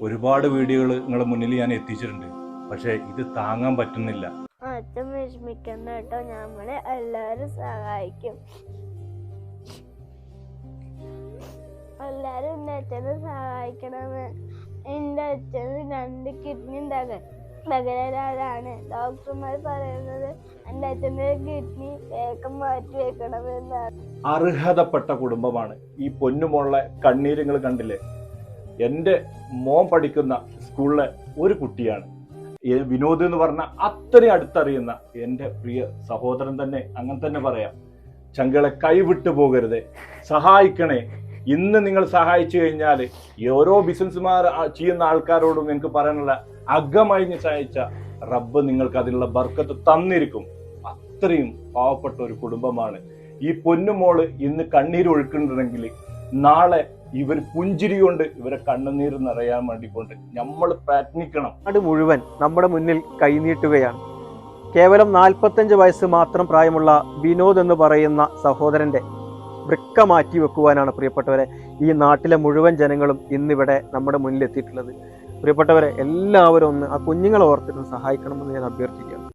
ഒരുപാട് വീഡിയോകൾ നിങ്ങളുടെ മുന്നിൽ ഞാൻ എത്തിച്ചിട്ടുണ്ട്. പക്ഷേ ഇത് താങ്ങാൻ പറ്റുന്നില്ല. അച്ഛൻ വിഷമിക്കണ്ട കേട്ടോ, നമ്മളെ എല്ലാരും സഹായിക്കും. എല്ലാരും എന്റെ അച്ഛനെ സഹായിക്കണമേ. എന്റെ അച്ഛന് 2 കിഡ്നി തകരാറാണ്. ഡോക്ടർമാർ പറയുന്നത് എന്റെ അച്ഛൻ്റെ കിഡ്നി വേഗം മാറ്റി വെക്കണമെന്നാണ്. അർഹതപ്പെട്ട കുടുംബമാണ്. ഈ പൊന്നുമോളെ കണ്ണീരുകൾ കണ്ടില്ലേ? എൻ്റെ മോൻ പഠിക്കുന്ന സ്കൂളിലെ ഒരു കുട്ടിയാണ് വിനോദ് എന്ന് പറഞ്ഞ അത്രയും അടുത്തറിയുന്ന എൻ്റെ പ്രിയ സഹോദരൻ തന്നെ. അങ്ങനെ തന്നെ പറയാം. ചങ്കളെ കൈവിട്ടു പോകരുത്, സഹായിക്കണേ. ഇന്ന് നിങ്ങൾ സഹായിച്ചു കഴിഞ്ഞാൽ ഓരോ ബിസിനസ്സുമാർ ചെയ്യുന്ന ആൾക്കാരോടും നിങ്ങൾക്ക് പറയാനുള്ള അകമഴിഞ്ഞ് സഹായിച്ച റബ്ബ് നിങ്ങൾക്ക് അതിനുള്ള ബർക്കത്ത് തന്നിരിക്കും. അത്രയും പാവപ്പെട്ട ഒരു കുടുംബമാണ് ഈ പൊന്നുമോള്. ഇന്ന് കണ്ണീര് ഒഴുക്കുന്നുണ്ടെങ്കിൽ നാളെ ഇവർ പുഞ്ചിരി കൊണ്ട് ഇവരെ കണ്ണുനീര് നിറയാൻ വേണ്ടിക്കൊണ്ട് നമ്മൾ പ്രയത്നിക്കണം. നാട് മുഴുവൻ നമ്മുടെ മുന്നിൽ കൈനീട്ടുകയാണ്. കേവലം 45 വയസ്സ് മാത്രം പ്രായമുള്ള വിനോദ് എന്ന് പറയുന്ന സഹോദരന്റെ വൃക്ക മാറ്റി വെക്കുവാനാണ് പ്രിയപ്പെട്ടവരെ ഈ നാട്ടിലെ മുഴുവൻ ജനങ്ങളും ഇന്നിവിടെ നമ്മുടെ മുന്നിൽ എത്തിയിട്ടുള്ളത്. പ്രിയപ്പെട്ടവരെ, എല്ലാവരും ഒന്ന് ആ കുഞ്ഞുങ്ങളെ ഓർത്തിട്ട് സഹായിക്കണമെന്ന് ഞാൻ അഭ്യർത്ഥിക്കുകയാണ്.